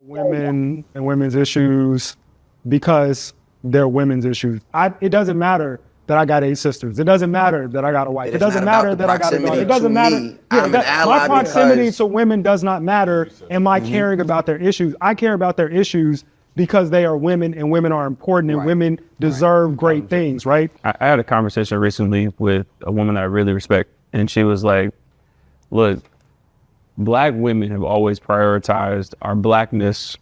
women and women's issues because they're women's issues. It doesn't matter that I got 8 sisters. It doesn't matter that I got a wife. It doesn't matter that I got a daughter. It doesn't matter. My proximity to women does not matter. Am I caring about their issues? I care about their issues because they are women and women are important and women deserve great things, right? I had a conversation recently with a woman that I really respect, and she was like, look, Black women have always prioritized our Blackness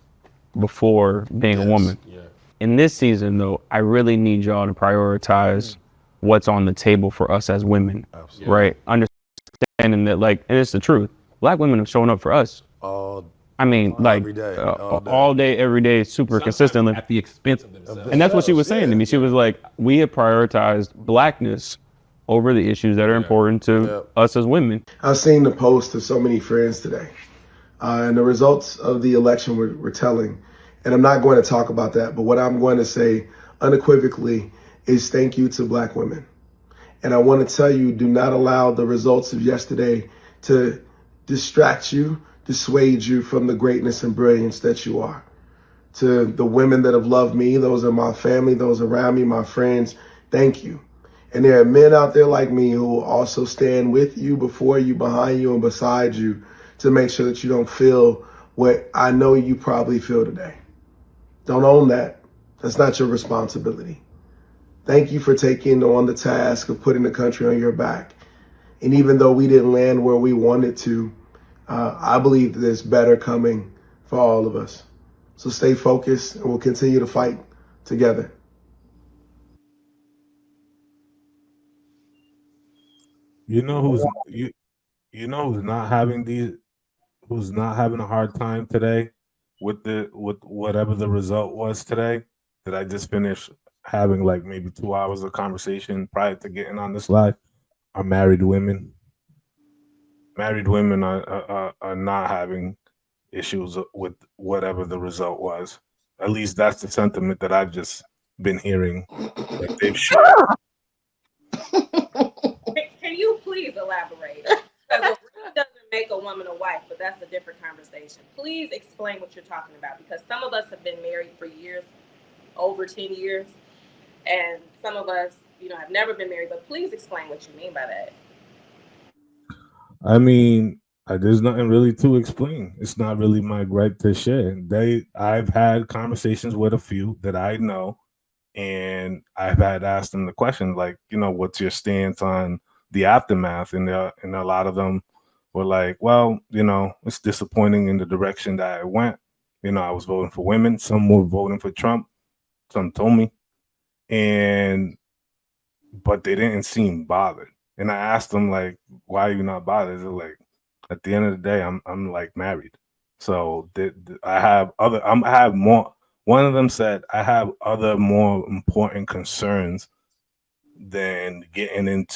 before being a woman. Yeah. In this season, though, I really need y'all to prioritize what's on the table for us as women, right? Understanding that, like, and it's the truth, Black women have shown up for us. All day, every day, super sometimes consistently. At the expense of themselves. And that's what she was saying to me. She was like, we have prioritized Blackness over the issues that are important to us as women. I've seen the post of so many friends today. And the results of the election were telling. And I'm not going to talk about that, but what I'm going to say unequivocally is thank you to Black women. And I want to tell you, do not allow the results of yesterday to distract you, dissuade you from the greatness and brilliance that you are. To the women that have loved me, those are my family, those around me, my friends, thank you. And there are men out there like me who will also stand with you, before you, behind you, and beside you to make sure that you don't feel what I know you probably feel today. Don't own that. That's not your responsibility. Thank you for taking on the task of putting the country on your back. And even though we didn't land where we wanted to, I believe that there's better coming for all of us. So stay focused and we'll continue to fight together. You know who's not having a hard time today with whatever the result was today, that I just finished having like maybe 2 hours of conversation prior to getting on this live, are married women. Married women are not having issues with whatever the result was. At least that's the sentiment that I've just been hearing that they've shared. Can you please elaborate? Because it doesn't make a woman a wife, but that's a different conversation. Please explain what you're talking about, because some of us have been married for years, over 10 years, and some of us, have never been married. But please explain what you mean by that. I mean, there's nothing really to explain. It's not really my gripe to share. I've had conversations with a few that I know, and I've had asked them the question, like, what's your stance on the aftermath? And a lot of them were like, well, it's disappointing in the direction that I went. I was voting for women. Some were voting for Trump. Some told me. But they didn't seem bothered. And I asked them, like, why are you not bothered? They're like, at the end of the day, I'm like married. So I have more. One of them said, I have other more important concerns than getting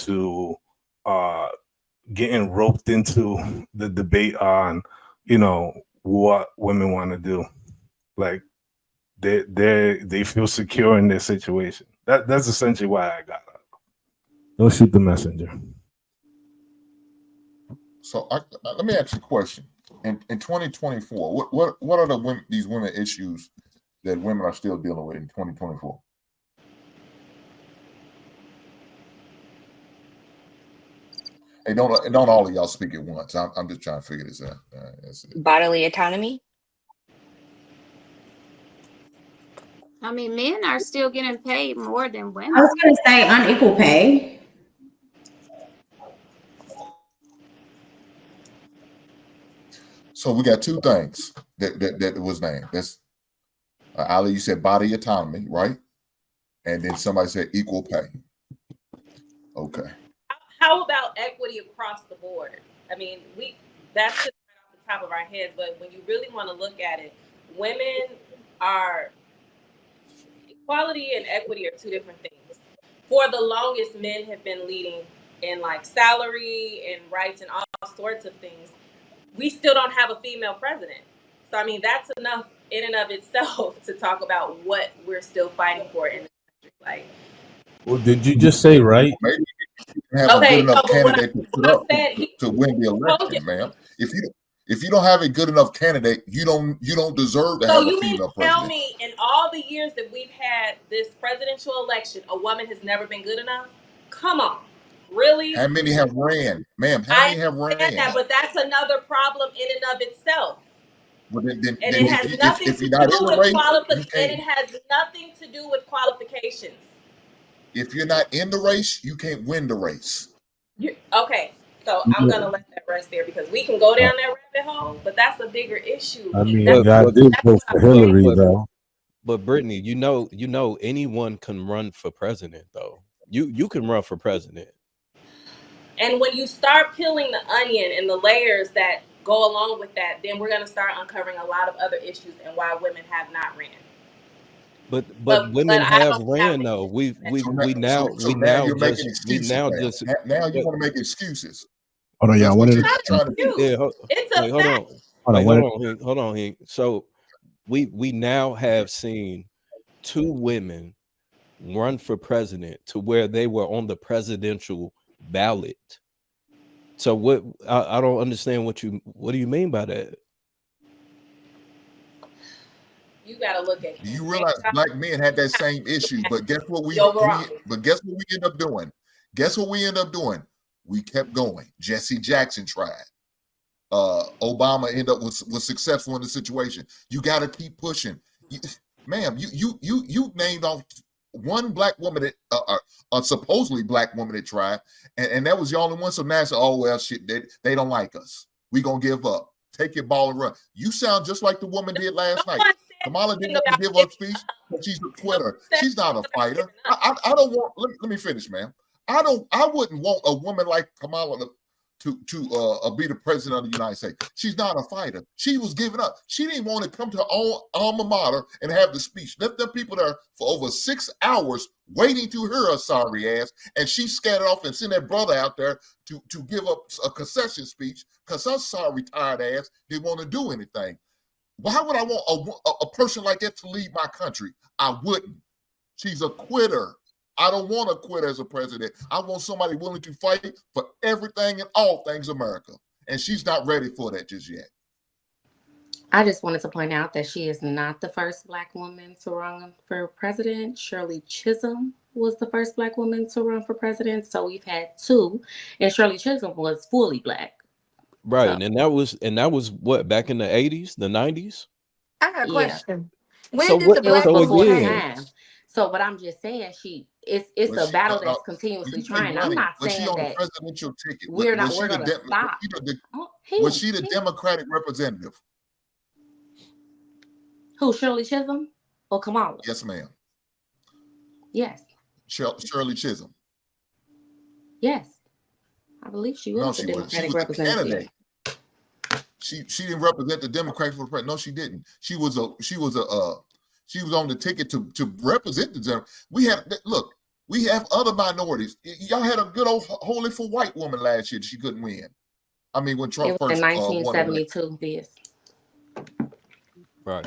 roped into the debate on, what women want to do. Like, they feel secure in their situation. That's essentially why I got up. Don't shoot the messenger. So let me ask you a question. In 2024, what are these women issues that women are still dealing with in 2024? Hey, don't all of y'all speak at once. I'm just trying to figure this out. Bodily autonomy. I mean, men are still getting paid more than women. I was going to say unequal pay. So we got two things that was named. That's Ali, you said body autonomy, right? And then somebody said equal pay. Okay. How about equity across the board? I mean, that's just right off the top of our heads, but when you really want to look at it, equality and equity are two different things. For the longest, men have been leading in like salary and rights and all sorts of things. We still don't have a female president. So, I mean, that's enough in and of itself to talk about what we're still fighting for in the country. Like, well, did you just say right? Maybe have a good enough candidate to win the election, ma'am. If If you don't have a good enough candidate, you don't deserve to So have a you mean female to tell president. me in all the years that we've had this presidential election, a woman has never been good enough? Come on. Really? How many have ran, ma'am? How many I have understand ran? that, but that's another problem in and of itself. Well, then And it has nothing if to you're not do in the with race, you can't. qualifications. If you're not in the race, you can't win the race. Okay, so I'm gonna let that rest there because we can go down that rabbit hole, but that's a bigger issue. I mean, That's y'all did that's vote what for I'm saying. Hillary, though. But Brittany, you know, anyone can run for president, though. You can run for president. And when you start peeling the onion and the layers that go along with that, then we're gonna start uncovering a lot of other issues and why women have not ran. But But women I have don't have ran though. We So now you're making just excuses, man. Now you want to make excuses. Hold on, y'all. That's One what at you're a trying to do. yeah. It's a Wait, hold fact. on. hold on. Wait, One at, hold on, Hank. So we now have seen two women run for president to where they were on the presidential ballot. So what? I don't understand what do you mean by that? You gotta look at Do you realize black men had that same issue? But guess what we end up doing? Guess what we end up doing? We kept going. Jesse Jackson tried. Obama ended up was successful in the situation. You got to keep pushing, ma'am. You named off one black woman that a supposedly black woman that tried, and that was the only one. So now it's, oh well, shit, they don't like us. We gonna give up. Take your ball and run. You sound just like the woman did last night. Kamala didn't want to give her speech, but she's a quitter. She's not a fighter. I don't want. Let me finish, ma'am. I wouldn't want a woman like Kamala to be the president of the United States. She's not a fighter. She was giving up. She didn't want to come to her own alma mater and have the speech. Left them people there for over 6 hours waiting to hear her sorry ass, and she scattered off and sent that brother out there to give up a concession speech because her sorry tired ass didn't want to do anything. Why would I want a person like that to lead my country? I wouldn't. She's a quitter. I don't want to quit as a president. I want somebody willing to fight for everything and all things America. And she's not ready for that just yet. I just wanted to point out that she is not the first black woman to run for president. Shirley Chisholm was the first black woman to run for president. So we've had two, and Shirley Chisholm was fully black. Right. So, and that was what, back in the 80s, the 90s? I got a question. When so did what, the black before woman time? So, but I'm just saying, it's a battle that's continuously trying. I'm not saying she on that the presidential ticket. We're going to stop. Was she the Democratic representative? Who, Shirley Chisholm or Kamala? Yes, ma'am. Yes. Shirley Chisholm. Yes, I believe she was the Democratic representative. She didn't represent the Democrats for the president. No, she didn't. She was on the ticket to represent the Democrats. We have other minorities. Y'all had a good old holy for white woman last year. She couldn't win. I mean, when Trump it was first in 1972. Right.